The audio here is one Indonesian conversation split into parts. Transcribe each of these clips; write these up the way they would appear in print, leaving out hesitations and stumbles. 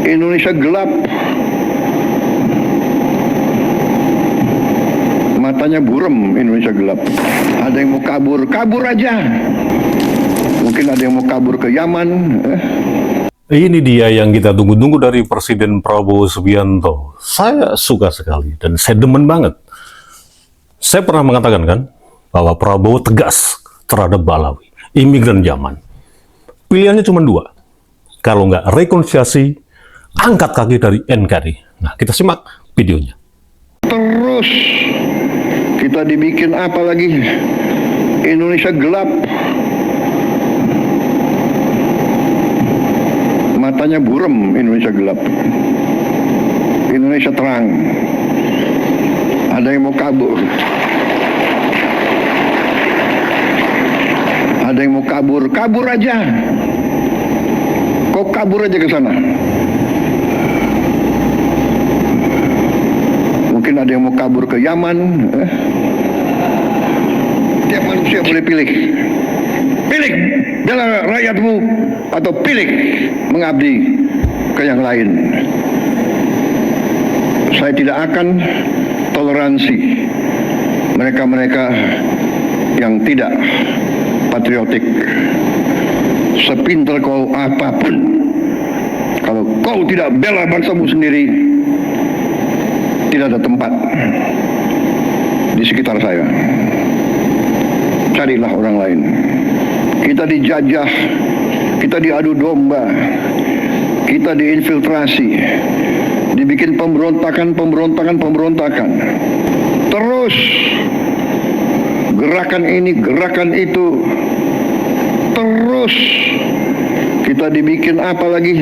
Indonesia gelap. Matanya buram, Indonesia gelap. Ada yang mau kabur, kabur aja. Mungkin ada yang mau kabur ke Yaman. Ini dia yang kita tunggu-tunggu dari Presiden Prabowo Subianto. Saya suka sekali dan saya demen banget. Saya pernah mengatakan kan bahwa Prabowo tegas terhadap Balawi, imigran Yaman. Pilihannya cuma dua. Kalau nggak rekonsiliasi, angkat kaki dari NKRI. Nah, kita simak videonya. Terus kita dibikin apa lagi? Indonesia gelap. Matanya buram, Indonesia gelap. Indonesia terang. Ada yang mau kabur. Ada yang mau kabur, kabur aja. Kok kabur aja ke sana? Mungkin ada yang mau kabur ke Yaman. Tiap manusia boleh pilih. Pilih bela rakyatmu atau pilih mengabdi ke yang lain. Saya tidak akan toleransi mereka-mereka yang tidak patriotik. Sepintar kau apapun, kalau kau tidak bela bangsamu sendiri, tidak ada tempat di sekitar saya. Carilah orang lain. Kita dijajah, kita diadu domba, kita diinfiltrasi, dibikin pemberontakan. Terus gerakan ini, gerakan itu, terus kita dibikin apa lagi?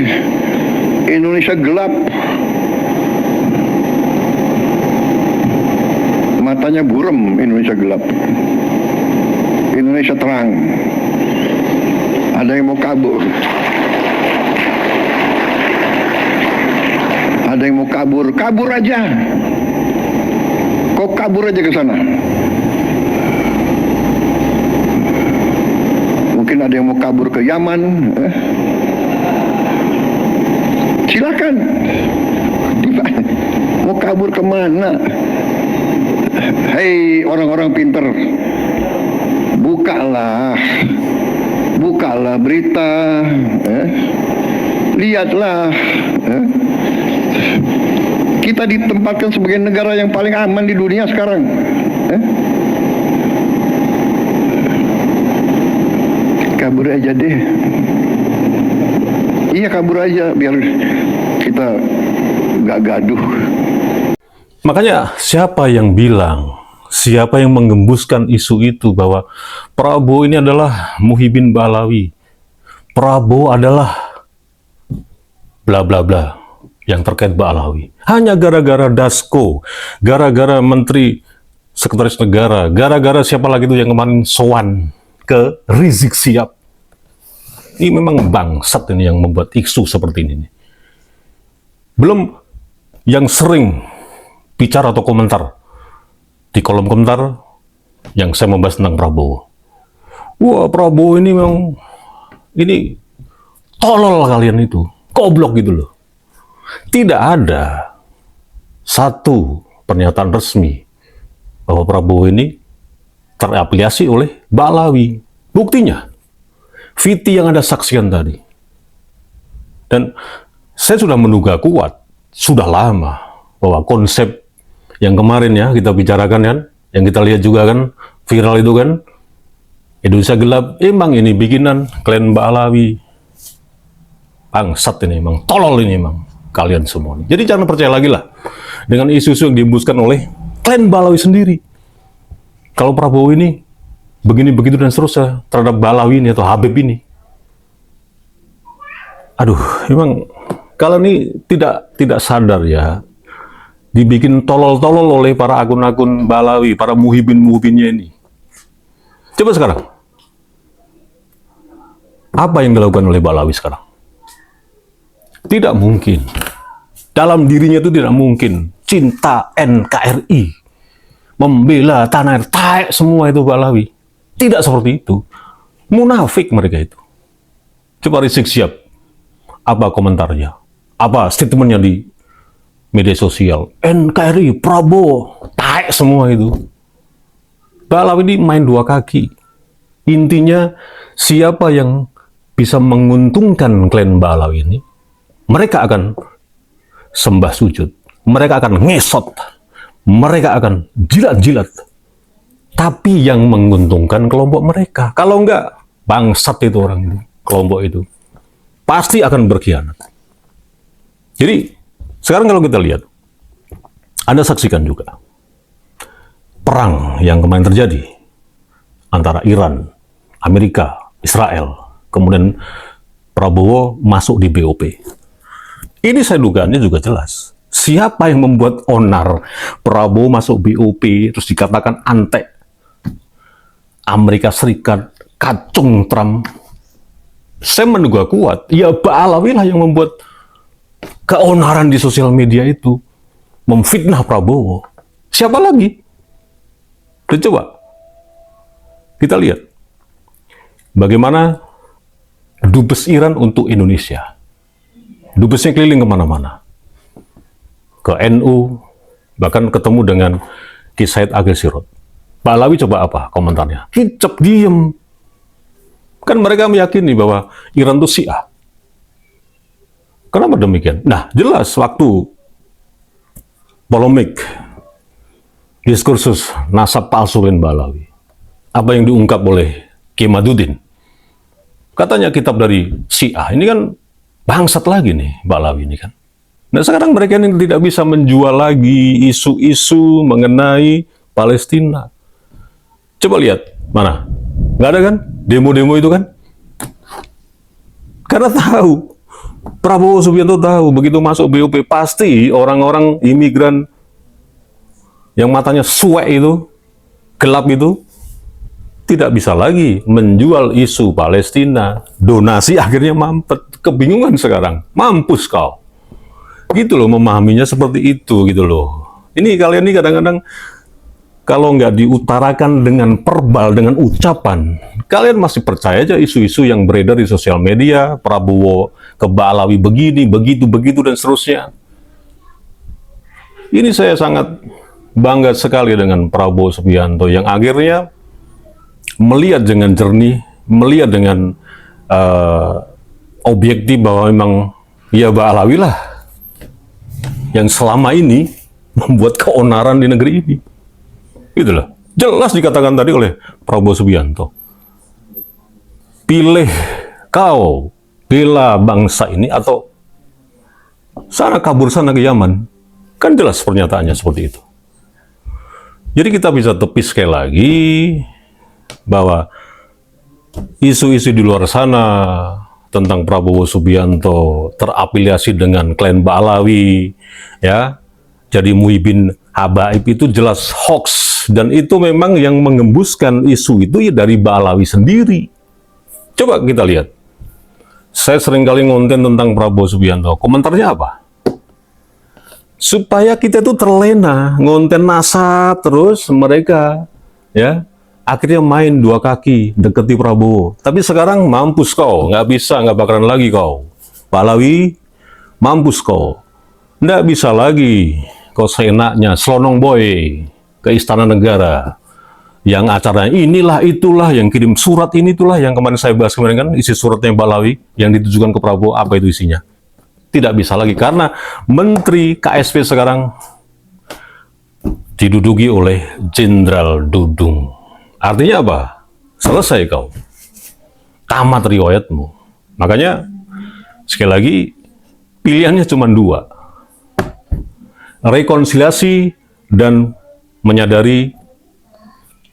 Indonesia gelap. Matanya buram, Indonesia gelap. Indonesia terang. Ada yang mau kabur. Ada yang mau kabur, kabur aja. Kok kabur aja ke sana? Mungkin ada yang mau kabur ke Yaman. Silakan. Mau kabur kemana? Hei orang-orang pinter, bukalah berita, lihatlah. Kita ditempatkan sebagai negara yang paling aman di dunia sekarang. Kabur aja deh. Iya, kabur aja biar kita nggak gaduh. Makanya siapa yang bilang, siapa yang menggembuskan isu itu bahwa Prabowo ini adalah Muhyiddin Balawi, Prabowo adalah bla bla bla yang terkait Balawi, hanya gara-gara Dasko, gara-gara Menteri Sekretaris Negara, gara-gara siapa lagi itu yang kemarin sowan ke Rizik Sihab. Ini memang bangsat ini yang membuat isu seperti ini. Belum yang sering bicara atau komentar di kolom komentar yang saya membahas tentang Prabowo. Wah, Prabowo ini memang ini tolol kalian itu, goblok gitu loh. Tidak ada satu pernyataan resmi bahwa Prabowo ini terafiliasi oleh Balawi. Buktinya, Viti yang Anda saksikan tadi. Dan saya sudah menduga kuat, sudah lama, bahwa konsep yang kemarin ya kita bicarakan kan, yang kita lihat juga kan, viral itu kan, Indonesia gelap, emang ini bikinan klan Balawi. Bangsat ini emang, tolol ini emang, kalian semua. Jadi jangan percaya lagi lah dengan isu-isu yang dihembuskan oleh klan Balawi sendiri. Kalau Prabowo ini begini begitu dan seterusnya terhadap Balawi ini atau Habib ini, aduh, emang kalau ini tidak sadar ya, dibikin tolol-tolol oleh para akun-akun Balawi, para muhibin-muhibinnya ini. Coba sekarang, apa yang dilakukan oleh Balawi sekarang? Tidak mungkin, dalam dirinya itu tidak mungkin cinta NKRI, membela tanah air, taek semua itu Balawi. Tidak seperti itu. Munafik mereka itu. Coba Rizik Sihab, apa komentarnya? apa statementnya di media sosial, NKRI, Prabowo, taek semua itu. Balawi ini main dua kaki. Intinya siapa yang bisa menguntungkan klan Balawi ini, mereka akan sembah sujud, mereka akan ngesot, mereka akan jilat-jilat. Tapi yang menguntungkan kelompok mereka. Kalau enggak, bangsat itu orang itu, kelompok itu. Pasti akan berkhianat. Jadi, sekarang kalau kita lihat, Anda saksikan juga perang yang kemarin terjadi antara Iran, Amerika, Israel, kemudian Prabowo masuk di BOP. Ini saya dugaannya juga jelas. Siapa yang membuat onar Prabowo masuk BOP, terus dikatakan antek Amerika Serikat, kacung Trump? Saya menduga kuat, ya Balawi lah yang membuat keonaran di sosial media itu, memfitnah Prabowo. Siapa lagi? Dan coba kita lihat bagaimana dubes Iran untuk Indonesia. Dubesnya keliling kemana-mana, ke NU, bahkan ketemu dengan Ki Said Agil Sirot. Balawi coba apa komentarnya? Hicap diem. Kan mereka meyakini bahwa Iran itu Syiah. Kenapa demikian? Nah, jelas waktu polemik diskursus nasab palsu Klan Balawi, apa yang diungkap oleh Ki Maduddin, katanya kitab dari Syiah. Ini kan bangsat lagi nih Balawi ini kan. Nah, sekarang mereka ini tidak bisa menjual lagi isu-isu mengenai Palestina. Coba lihat, mana? Nggak ada kan? Demo-demo itu kan? Karena tahu, Prabowo Subianto tahu, begitu masuk BOP, pasti orang-orang imigran yang matanya suwek itu, gelap itu, tidak bisa lagi menjual isu Palestina. Donasi akhirnya mampet. Kebingungan sekarang. Mampus kau. Gitu loh, memahaminya seperti itu gitu loh. Ini kalian ini kadang-kadang kalau nggak diutarakan dengan verbal, dengan ucapan, kalian masih percaya aja isu-isu yang beredar di sosial media, Prabowo ke Balawi begini, begitu, dan seterusnya. Ini saya sangat bangga sekali dengan Prabowo Subianto yang akhirnya melihat dengan jernih, melihat dengan objektif bahwa memang ya Balawi lah yang selama ini membuat keonaran di negeri ini. Gitu loh. Jelas dikatakan tadi oleh Prabowo Subianto. Pilih kau bela bangsa ini atau sana kabur sana ke Yaman. Kan jelas pernyataannya seperti itu. Jadi kita bisa tepis sekali lagi bahwa isu-isu di luar sana tentang Prabowo Subianto terafiliasi dengan klan Balawi, ya, jadi Muhyiddin Habaib, itu jelas hoax. Dan itu memang yang mengembuskan isu itu ya dari Balawi sendiri. Coba kita lihat. Saya sering kali ngonten tentang Prabowo Subianto. Komentarnya apa? Supaya kita itu terlena, ngonten nasab terus mereka, ya, akhirnya main dua kaki deketi Prabowo. Tapi sekarang mampus kau, nggak bisa, nggak bakalan lagi kau. Balawi, mampus kau. Nggak bisa lagi kau seenaknya, selonong boy ke Istana Negara. Yang acaranya inilah, itulah, yang kirim surat ini, itulah, yang kemarin saya bahas kemarin kan, isi suratnya Balawi, yang ditujukan ke Prabowo, apa itu isinya? Tidak bisa lagi, karena Menteri KSP sekarang diduduki oleh Jenderal Dudung. Artinya apa? Selesai kau. Tamat riwayatmu. Makanya, sekali lagi, pilihannya cuma dua. Rekonsiliasi dan menyadari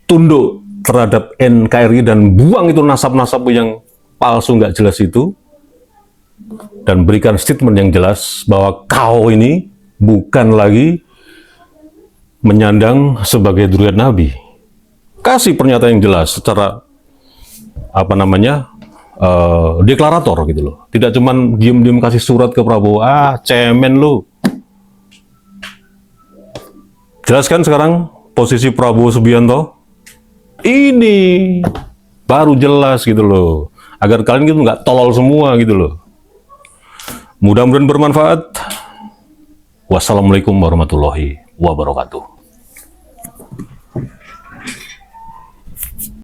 tunduk terhadap NKRI dan buang itu nasab-nasab yang palsu nggak jelas itu, dan berikan statement yang jelas bahwa kau ini bukan lagi menyandang sebagai durian Nabi. Kasih pernyataan yang jelas secara apa namanya deklarator gitu loh. Tidak cuman diem-diem kasih surat ke Prabowo, cemen lu. Jelaskan sekarang posisi Prabowo Subianto. Ini baru jelas gitu loh. Agar kalian gitu nggak tolol semua gitu loh. Mudah-mudahan bermanfaat. Wassalamualaikum warahmatullahi wabarakatuh.